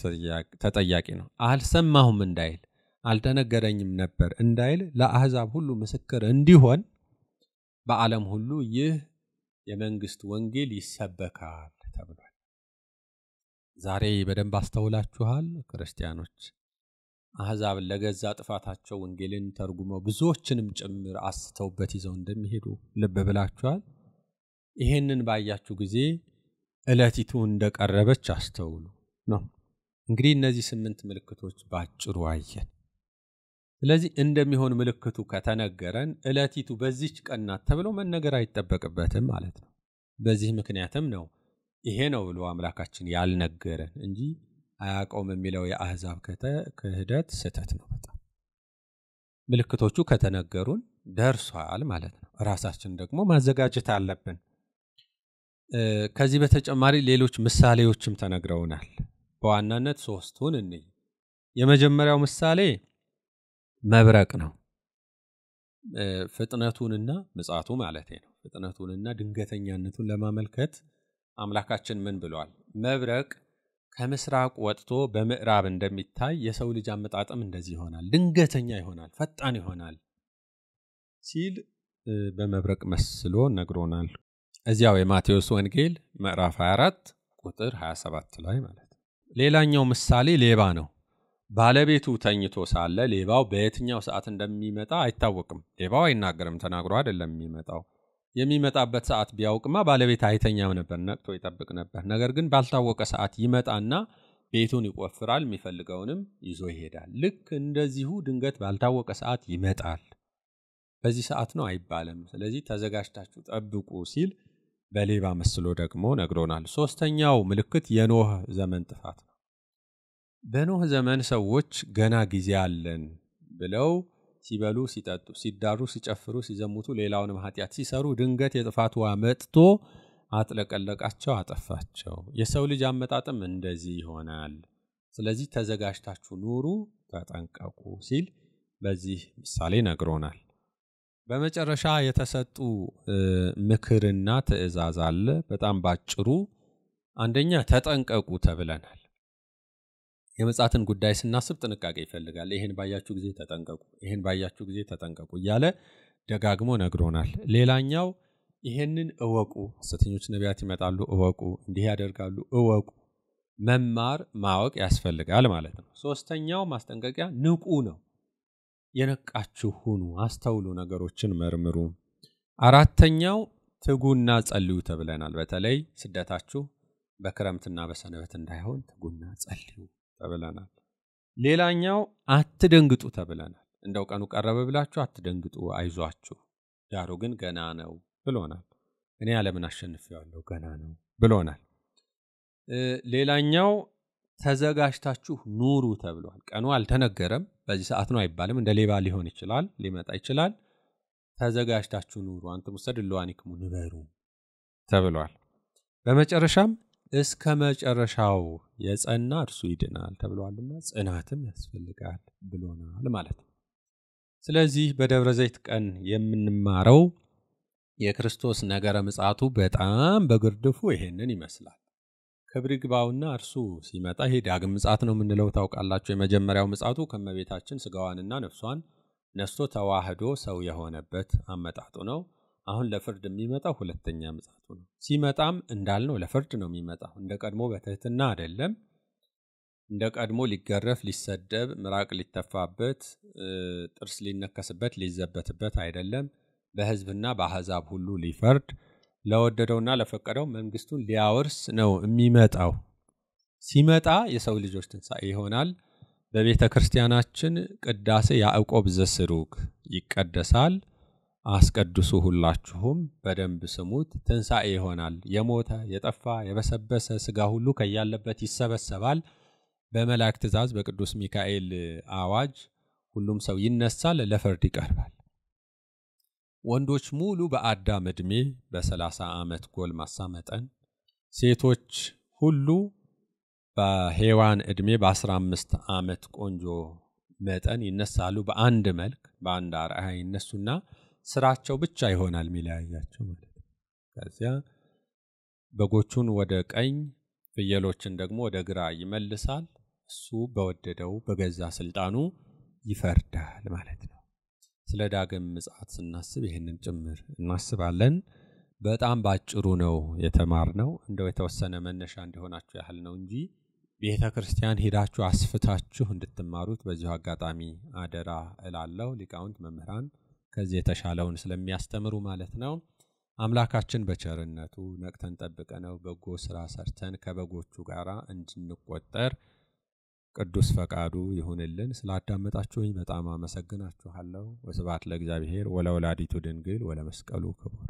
ተጠያቂ ነው። አልሰማሁም እንዳይል፣ አልተነገረኝም ነበር እንዳይል ለአሕዛብ ሁሉ ምስክር እንዲሆን በዓለም ሁሉ ይህ የመንግስት ወንጌል ይሰበካል ተብሏል። ዛሬ በደንብ አስተውላችኋል ክርስቲያኖች? አሕዛብ ለገዛ ጥፋታቸው ወንጌልን ተርጉመው ብዙዎችንም ጭምር አስተውበት ይዘው እንደሚሄዱ ልብ ብላችኋል? ይሄንን ባያችሁ ጊዜ ዕለቲቱ እንደቀረበች አስተውሉ ነው። እንግዲህ እነዚህ 8 ምልክቶች ባጭሩ አየን። ስለዚህ እንደሚሆን ምልክቱ ከተነገረን ዕለቲቱ በዚች ቀን ናት ተብሎ መነገር አይጠበቅበትም ማለት ነው። በዚህ ምክንያትም ነው ይሄ ነው ብሎ አምላካችን ያልነገረን እንጂ አያውቀውም የሚለው የአሕዛብ ክህደት ስህተት ነው። በጣም ምልክቶቹ ከተነገሩን ደርሷል ማለት ነው። ራሳችን ደግሞ ማዘጋጀት አለብን። ከዚህ በተጨማሪ ሌሎች ምሳሌዎችም ተነግረውናል። በዋናነት 3ቱን እንይ። የመጀመሪያው ምሳሌ መብረቅ ነው። ፍጥነቱንና ምጽአቱ ማለት ነው። ፍጥነቱንና ድንገተኛነቱን ለማመልከት አምላካችን ምን ብሏል? መብረቅ ከምስራቅ ወጥቶ በምዕራብ እንደሚታይ የሰው ልጅ አመጣጥም እንደዚህ ይሆናል፣ ድንገተኛ ይሆናል፣ ፈጣን ይሆናል ሲል በመብረቅ መስሎ ነግሮናል። እዚያው የማቴዎስ ወንጌል ምዕራፍ 24 ቁጥር 27 ላይ ማለት ነው። ሌላኛው ምሳሌ ሌባ ነው። ባለቤቱ ተኝቶ ሳለ ሌባው በየትኛው ሰዓት እንደሚመጣ አይታወቅም። ሌባው አይናገርም፣ ተናግሮ አይደለም የሚመጣው። የሚመጣበት ሰዓት ቢያውቅማ ባለቤት አይተኛም ነበር፣ ነቅቶ ይጠብቅ ነበር። ነገር ግን ባልታወቀ ሰዓት ይመጣና ቤቱን ይቆፍራል፣ የሚፈልገውንም ይዞ ይሄዳል። ልክ እንደዚሁ ድንገት ባልታወቀ ሰዓት ይመጣል። በዚህ ሰዓት ነው አይባልም። ስለዚህ ተዘጋጅታችሁ ጠብቁ ሲል በሌባ መስሎ ደግሞ ነግሮናል። ሶስተኛው ምልክት የኖህ ዘመን ጥፋት ነው። በኖህ ዘመን ሰዎች ገና ጊዜ አለን ብለው ሲበሉ፣ ሲጠጡ፣ ሲዳሩ፣ ሲጨፍሩ፣ ሲዘሙቱ፣ ሌላውንም ኃጢአት ሲሰሩ ድንገት የጥፋት ውሃ መጥቶ አጥለቀለቃቸው፣ አጠፋቸው። የሰው ልጅ አመጣጥም እንደዚህ ይሆናል። ስለዚህ ተዘጋጅታችሁ ኑሩ፣ ተጠንቀቁ ሲል በዚህ ምሳሌ ነግሮናል። በመጨረሻ የተሰጡ ምክርና ትእዛዝ አለ። በጣም ባጭሩ አንደኛ ተጠንቀቁ ተብለናል። የመጻትን ጉዳይ ስናስብ ጥንቃቄ ይፈልጋል። ይሄን ባያችሁ ጊዜ ተጠንቀቁ፣ ይሄን ባያችሁ ጊዜ ተጠንቀቁ እያለ ደጋግሞ ነግሮናል። ሌላኛው ይሄንን እወቁ፣ ሐሰተኞች ነቢያት ይመጣሉ፣ እወቁ፣ እንዲህ ያደርጋሉ፣ እወቁ። መማር ማወቅ ያስፈልጋል ማለት ነው። ሶስተኛው ማስጠንቀቂያ ንቁ ነው። የነቃችሁ ሁኑ፣ አስተውሉ፣ ነገሮችን መርምሩ። አራተኛው ትጉና ጸልዩ ተብለናል። በተለይ ስደታችሁ በክረምትና በሰንበት እንዳይሆን ትጉና ጸልዩ ተብለናል። ሌላኛው አትደንግጡ ተብለናል። እንደው ቀኑ ቀረበ ብላችሁ አትደንግጡ፣ አይዟችሁ፣ ዳሩ ግን ገና ነው ብሎናል። እኔ ዓለምን አሸንፌዋለሁ ገና ነው ብሎናል። ሌላኛው ተዘጋጅታችሁ ኑሩ ተብሏል። ቀኑ አልተነገረም፣ በዚህ ሰዓት ነው አይባልም። እንደ ሌባ ሊሆን ይችላል፣ ሊመጣ ይችላል። ተዘጋጅታችሁ ኑሩ፣ አንተ ሙሰድ ለዋኒክሙ ንበሩ ተብሏል። በመጨረሻም እስከ መጨረሻው የጸና እርሱ ይድናል ተብሏልና ጽናትም ያስፈልጋል ብሎናል ማለት ነው። ስለዚህ በደብረ ዘይት ቀን የምንማረው የክርስቶስ ነገረ ምጽአቱ በጣም በግርድፉ ይሄንን ይመስላል። ክብር ይግባውና እርሱ ሲመጣ ይሄ ዳግም ምጽአት ነው የምንለው ታውቃላችሁ። የመጀመሪያው ምጽአቱ ከመቤታችን ስጋዋንና ነፍሷን ነስቶ ተዋህዶ ሰው የሆነበት አመጣጡ ነው። አሁን ለፍርድ የሚመጣው ሁለተኛ ምጽአቱ ነው። ሲመጣም እንዳልነው ለፍርድ ነው የሚመጣው። እንደ ቀድሞ በትህትና አይደለም። እንደ ቀድሞ ሊገረፍ፣ ሊሰደብ፣ ምራቅ ሊተፋበት፣ ጥርስ ሊነከስበት፣ ሊዘበትበት አይደለም። በሕዝብና በአሕዛብ ሁሉ ሊፈርድ ለወደደውና ለፈቀደው መንግስቱን ሊያወርስ ነው የሚመጣው። ሲመጣ የሰው ልጆች ትንሣኤ ይሆናል። በቤተ ክርስቲያናችን ቅዳሴ ያዕቆብ ዘስሩግ ይቀደሳል። አስቀድሱ ሁላችሁም በደንብ ስሙት። ትንሣኤ ይሆናል። የሞተ የጠፋ የበሰበሰ ስጋ ሁሉ ከያለበት ይሰበሰባል። በመላእክት ትእዛዝ በቅዱስ ሚካኤል አዋጅ ሁሉም ሰው ይነሳል፣ ለፍርድ ይቀርባል። ወንዶች ሙሉ በአዳም ዕድሜ በ30 ዓመት ጎልማሳ መጠን፣ ሴቶች ሁሉ በሔዋን ዕድሜ በ15 ዓመት ቆንጆ መጠን ይነሳሉ። በአንድ መልክ በአንድ አርአያ ይነሱና ስራቸው ብቻ ይሆናል የሚለያያቸው ማለት ነው። ከዚያ በጎቹን ወደ ቀኝ ፍየሎችን ደግሞ ወደ ግራ ይመልሳል። እሱ በወደደው በገዛ ስልጣኑ ይፈርዳል ማለት ነው። ስለ ዳግም ምጽአት ስናስብ ይህንን ጭምር እናስባለን። በጣም ባጭሩ ነው የተማርነው። እንደው የተወሰነ መነሻ እንዲሆናችሁ ያህል ነው እንጂ ቤተ ክርስቲያን ሄዳችሁ አስፍታችሁ እንድትማሩት በዚሁ አጋጣሚ አደራ እላለሁ። ሊቃውንት መምህራን ከዚህ የተሻለውን ስለሚያስተምሩ ማለት ነው። አምላካችን በቸርነቱ ነቅተን ጠብቀነው በጎ ስራ ሰርተን ከበጎቹ ጋር እንድንቆጠር ቅዱስ ፈቃዱ ይሁንልን። ስላዳመጣችሁኝ በጣም አመሰግናችኋለሁ። ወስብሐት ለእግዚአብሔር ወለወላዲቱ ድንግል ወለመስቀሉ ክቡር።